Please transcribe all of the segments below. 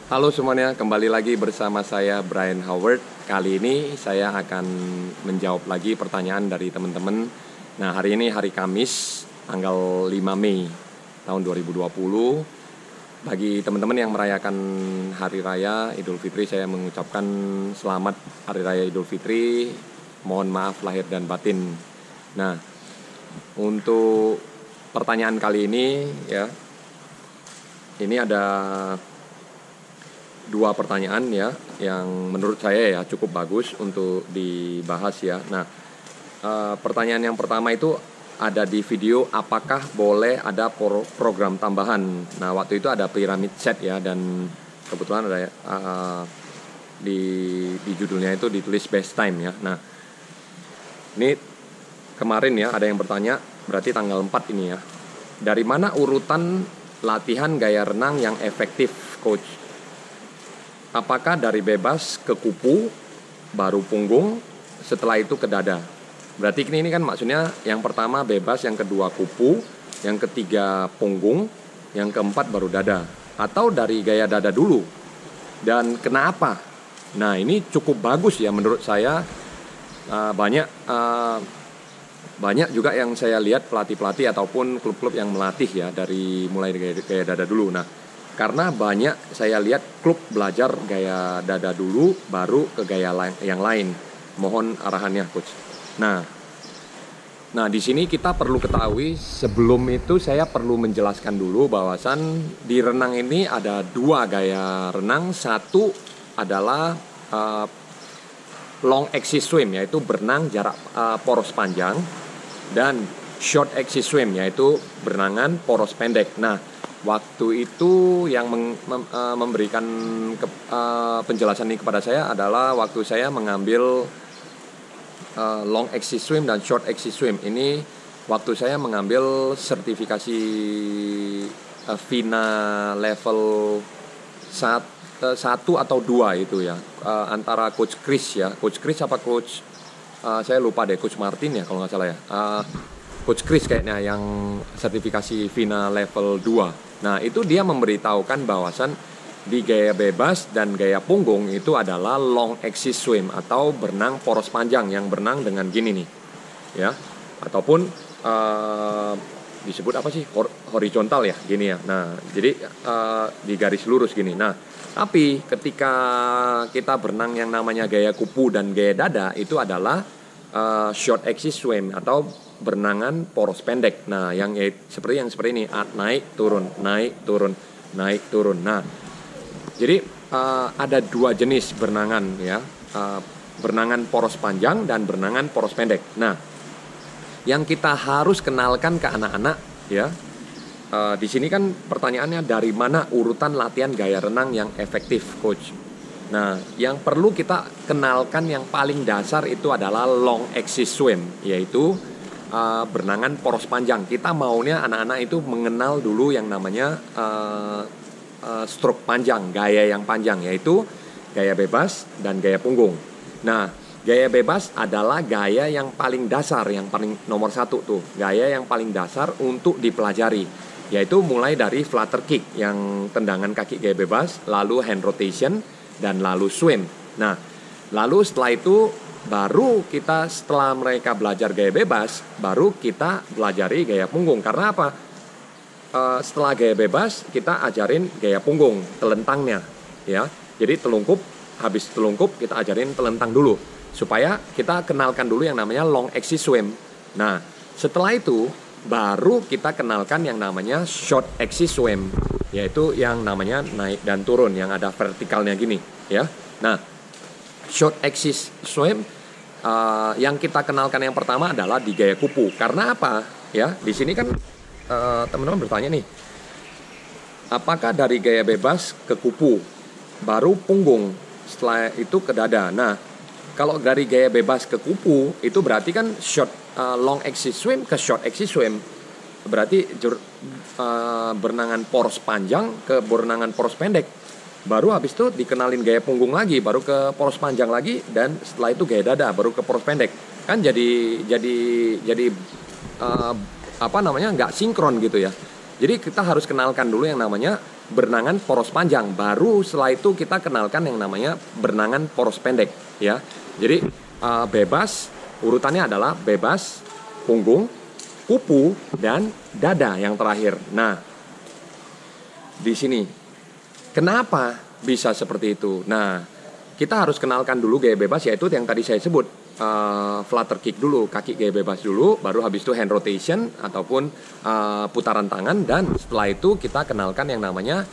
Halo semuanya, kembali lagi bersama saya Brian Howard. Kali ini saya akan menjawab lagi pertanyaan dari teman-teman. Nah, hari ini hari Kamis, tanggal 5 Mei tahun 2020. Bagi teman-teman yang merayakan Hari Raya Idul Fitri, saya mengucapkan selamat Hari Raya Idul Fitri. Mohon maaf lahir dan batin. Nah, untuk pertanyaan kali ini ya, ini ada dua pertanyaan ya yang menurut saya ya cukup bagus untuk dibahas ya. Nah, pertanyaan yang pertama itu ada di video, apakah boleh ada program tambahan. Nah, waktu itu ada pyramid set ya, dan kebetulan ada di judulnya itu ditulis best time ya. Nah, ini kemarin ya ada yang bertanya, berarti tanggal 4 ini ya, dari mana urutan latihan gaya renang yang efektif, coach? Apakah dari bebas ke kupu, baru punggung, setelah itu ke dada? Berarti ini kan maksudnya yang pertama bebas, yang kedua kupu, yang ketiga punggung, yang keempat baru dada. Atau dari gaya dada dulu. Dan kenapa? Nah, ini cukup bagus ya menurut saya. Banyak juga yang saya lihat pelatih-pelatih ataupun klub-klub yang melatih ya, dari mulai gaya dada dulu. Nah, karena banyak saya lihat klub belajar gaya dada dulu baru ke gaya yang lain. Mohon arahannya, coach. Nah, di sini kita perlu ketahui, sebelum itu saya perlu menjelaskan dulu bahwasan di renang ini ada dua gaya renang. Satu adalah long axis swim, yaitu berenang jarak poros panjang, dan short axis swim, yaitu berenangan poros pendek. Nah, waktu itu yang memberikan penjelasan ini kepada saya adalah waktu saya mengambil long axis swim dan short axis swim. Ini waktu saya mengambil sertifikasi FINA level 1 atau 2 itu ya, antara Coach Chris ya, Coach Chris apa Coach saya lupa deh, Coach Martin ya kalau nggak salah ya, Coach Chris kayaknya yang sertifikasi FINA level 2. Nah, itu dia memberitahukan bahwasan di gaya bebas dan gaya punggung itu adalah long axis swim atau berenang poros panjang, yang berenang dengan gini nih ya, ataupun disebut apa sih, horizontal ya, gini ya. Nah, jadi di garis lurus gini. Nah, tapi ketika kita berenang yang namanya gaya kupu dan gaya dada, itu adalah short axis swim atau berenangan poros pendek. Nah, yang seperti ini, naik turun, naik turun, naik turun. Nah, jadi ada dua jenis berenangan ya, berenangan poros panjang dan berenangan poros pendek. Nah, yang kita harus kenalkan ke anak-anak ya, di sini kan pertanyaannya dari mana urutan latihan gaya renang yang efektif, coach. Nah, yang perlu kita kenalkan yang paling dasar itu adalah long axis swim, yaitu berenangan poros panjang. Kita maunya anak-anak itu mengenal dulu yang namanya stroke panjang, gaya yang panjang, yaitu gaya bebas dan gaya punggung. Nah, gaya bebas adalah gaya yang paling dasar, yang paling nomor satu tuh, gaya yang paling dasar untuk dipelajari, yaitu mulai dari flutter kick, yang tendangan kaki gaya bebas, lalu hand rotation, dan lalu swim. Nah, lalu setelah itu baru kita, setelah mereka belajar gaya bebas, baru kita belajari gaya punggung. Karena apa? Setelah gaya bebas kita ajarin gaya punggung, telentangnya ya. Jadi telungkup, habis telungkup kita ajarin telentang dulu, supaya kita kenalkan dulu yang namanya long axis swim. Nah, setelah itu baru kita kenalkan yang namanya short axis swim, yaitu yang namanya naik dan turun, yang ada vertikalnya gini ya. Nah, short axis swim yang kita kenalkan yang pertama adalah di gaya kupu. Karena apa ya? Di sini kan teman-teman bertanya nih, apakah dari gaya bebas ke kupu, baru punggung, setelah itu ke dada. Nah, kalau dari gaya bebas ke kupu itu berarti kan long axis swim ke short axis swim, berarti berenangan poros panjang ke berenangan poros pendek. Baru habis itu dikenalin gaya punggung lagi, baru ke poros panjang lagi, dan setelah itu gaya dada, baru ke poros pendek. Kan jadi nggak sinkron gitu ya. Jadi kita harus kenalkan dulu yang namanya bernangan poros panjang. Baru setelah itu kita kenalkan yang namanya bernangan poros pendek, ya. Jadi bebas, urutannya adalah bebas, punggung, kupu, dan dada yang terakhir. Nah, di sini kenapa bisa seperti itu? Nah, kita harus kenalkan dulu gaya bebas, yaitu yang tadi saya sebut, flutter kick dulu, kaki gaya bebas dulu, baru habis itu hand rotation ataupun putaran tangan, dan setelah itu kita kenalkan yang namanya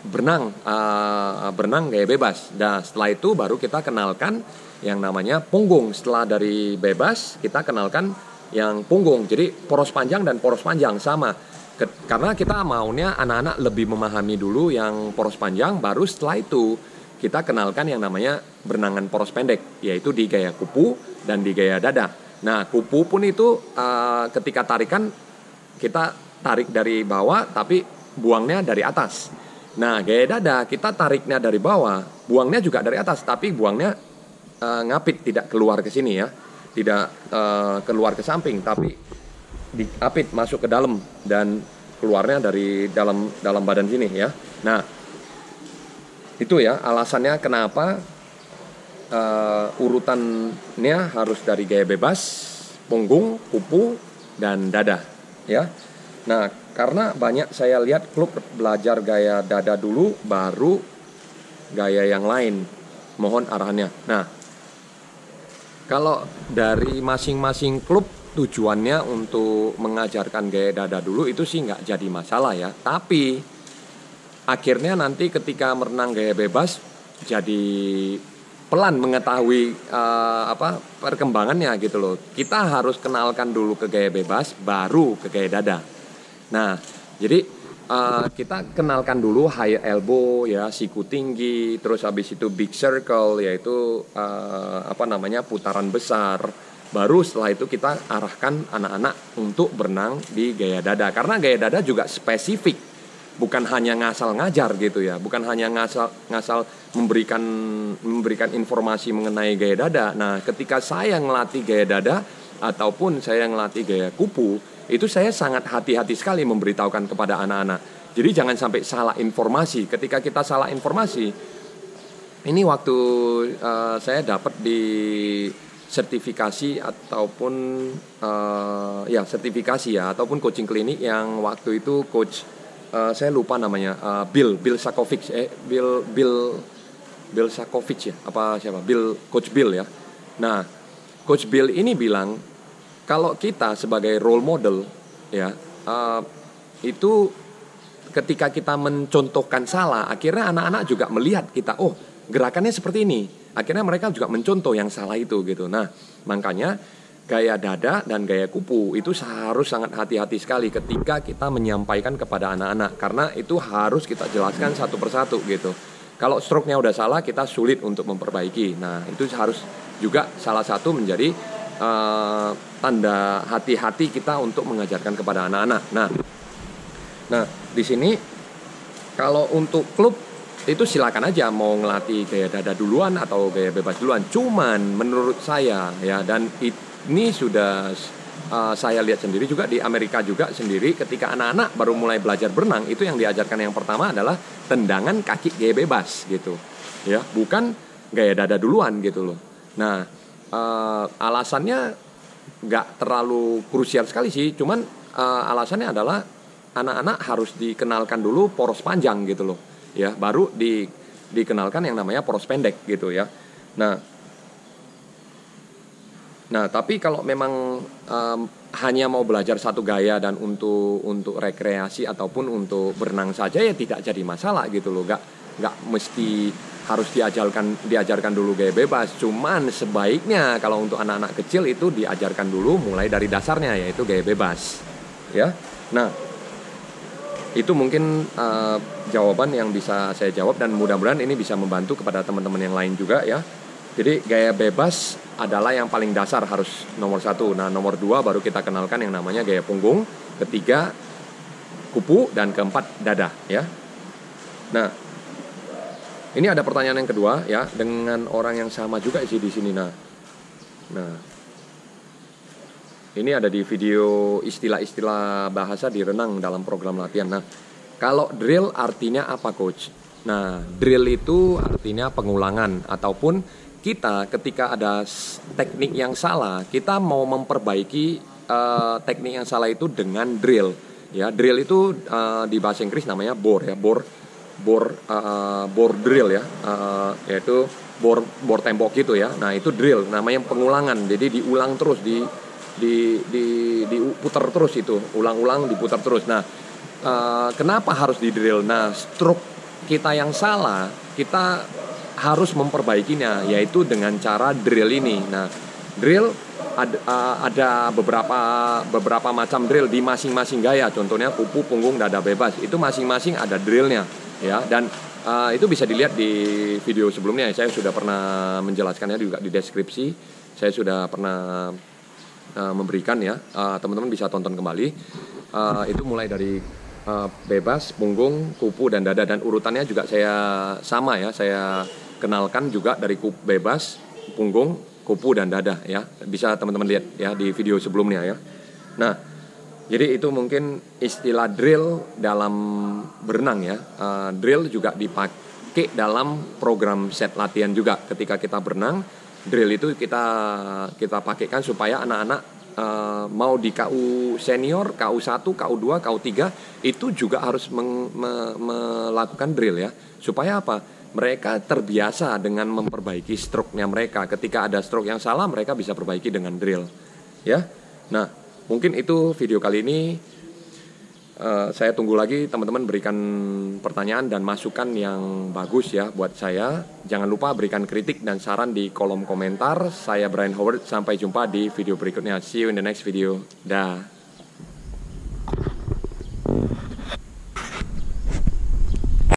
berenang gaya bebas. Nah, setelah itu baru kita kenalkan yang namanya punggung. Setelah dari bebas kita kenalkan yang punggung. Jadi poros panjang dan poros panjang sama. Karena kita maunya anak-anak lebih memahami dulu yang poros panjang, baru setelah itu kita kenalkan yang namanya berenangan poros pendek, yaitu di gaya kupu dan di gaya dada. Nah, kupu pun itu ketika tarikan kita tarik dari bawah tapi buangnya dari atas. Nah, gaya dada kita tariknya dari bawah, buangnya juga dari atas, tapi buangnya ngapit, tidak keluar ke sini ya, tidak keluar ke samping, tapi diapit masuk ke dalam dan keluarnya dari dalam badan sini ya. Nah, itu ya alasannya kenapa urutannya harus dari gaya bebas, punggung, kupu, dan dada ya. Nah, karena banyak saya lihat klub belajar gaya dada dulu baru gaya yang lain. Mohon arahannya. Nah, kalau dari masing-masing klub tujuannya untuk mengajarkan gaya dada dulu itu sih nggak jadi masalah ya. Tapi akhirnya nanti ketika merenang gaya bebas jadi pelan mengetahui perkembangannya gitu loh. Kita harus kenalkan dulu ke gaya bebas baru ke gaya dada. Nah, jadi kita kenalkan dulu high elbow ya, siku tinggi, terus habis itu big circle yaitu putaran besar. Baru setelah itu kita arahkan anak-anak untuk berenang di gaya dada. Karena gaya dada juga spesifik, bukan hanya ngasal ngajar gitu ya, bukan hanya ngasal memberikan informasi mengenai gaya dada. Nah, ketika saya ngelatih gaya dada ataupun saya ngelatih gaya kupu, itu saya sangat hati-hati sekali memberitahukan kepada anak-anak. Jadi jangan sampai salah informasi. Ketika kita salah informasi, ini waktu saya dapat di sertifikasi ataupun ataupun coaching klinik yang waktu itu coach saya lupa namanya, Bill Sakovic ya, Coach Bill ya. Nah, Coach Bill ini bilang kalau kita sebagai role model ya, itu ketika kita mencontohkan salah, akhirnya anak-anak juga melihat kita, oh gerakannya seperti ini. Akhirnya mereka juga mencontoh yang salah itu gitu. Nah, makanya gaya dada dan gaya kupu itu harus sangat hati-hati sekali ketika kita menyampaikan kepada anak-anak, karena itu harus kita jelaskan satu persatu gitu. Kalau stroke-nya udah salah, kita sulit untuk memperbaiki. Nah, itu harus juga salah satu menjadi tanda hati-hati kita untuk mengajarkan kepada anak-anak. Nah, di sini kalau untuk klub itu silakan aja mau ngelatih gaya dada duluan atau gaya bebas duluan. Cuman menurut saya ya, dan ini sudah saya lihat sendiri juga di Amerika juga sendiri, ketika anak-anak baru mulai belajar berenang, itu yang diajarkan yang pertama adalah tendangan kaki gaya bebas gitu ya, bukan gaya dada duluan gitu loh. Nah, alasannya nggak terlalu krusial sekali sih, cuman alasannya adalah anak-anak harus dikenalkan dulu poros panjang gitu loh ya, baru dikenalkan yang namanya poros pendek gitu ya. Nah, tapi kalau memang hanya mau belajar satu gaya dan untuk rekreasi ataupun untuk berenang saja ya tidak jadi masalah gitu loh. Nggak mesti harus diajarkan dulu gaya bebas. Cuman sebaiknya kalau untuk anak-anak kecil itu diajarkan dulu mulai dari dasarnya, yaitu gaya bebas ya. Nah, itu mungkin jawaban yang bisa saya jawab, dan mudah-mudahan ini bisa membantu kepada teman-teman yang lain juga ya. Jadi gaya bebas adalah yang paling dasar, harus nomor 1. Nah, nomor 2 baru kita kenalkan yang namanya gaya punggung, ketiga kupu, dan keempat dada ya. Nah, ini ada pertanyaan yang kedua ya, dengan orang yang sama juga sih di sini. Nah, ini ada di video istilah-istilah bahasa di renang dalam program latihan. Nah, kalau drill artinya apa, coach? Nah, drill itu artinya pengulangan, ataupun kita ketika ada teknik yang salah, kita mau memperbaiki teknik yang salah itu dengan drill. Ya, drill itu di bahasa Inggris namanya bore ya, bore drill ya, yaitu bor tembok gitu ya. Nah, itu drill, namanya pengulangan. Jadi diulang terus, diputar terus itu, ulang-ulang diputar terus. Nah, kenapa harus di drill? Nah, stroke kita yang salah, kita harus memperbaikinya, yaitu dengan cara drill ini. Nah, drill ada beberapa macam drill di masing-masing gaya. Contohnya kupu, punggung, dada bebas. Itu masing-masing ada drillnya, ya. Dan itu bisa dilihat di video sebelumnya. Saya sudah pernah menjelaskannya juga di deskripsi. Saya sudah pernah memberikan ya. Teman-teman bisa tonton kembali. Itu mulai dari bebas, punggung, kupu, dan dada. Dan urutannya juga saya sama ya. Saya kenalkan juga dari bebas, punggung, kupu, dan dada ya. Bisa teman-teman lihat ya di video sebelumnya ya. Nah, jadi itu mungkin istilah drill dalam berenang ya. Drill juga dipakai dalam program set latihan juga. Ketika kita berenang, drill itu kita pakaikan supaya anak-anak mau di KU senior, KU1, KU2, KU3 itu juga harus melakukan drill ya. Supaya apa? Mereka terbiasa dengan memperbaiki stroke-nya mereka. Ketika ada stroke yang salah, mereka bisa perbaiki dengan drill ya. Nah, mungkin itu video kali ini. Saya tunggu lagi teman-teman berikan pertanyaan dan masukan yang bagus ya buat saya. Jangan lupa berikan kritik dan saran di kolom komentar. Saya Brian Howard, sampai jumpa di video berikutnya. See you in the next video. Dah.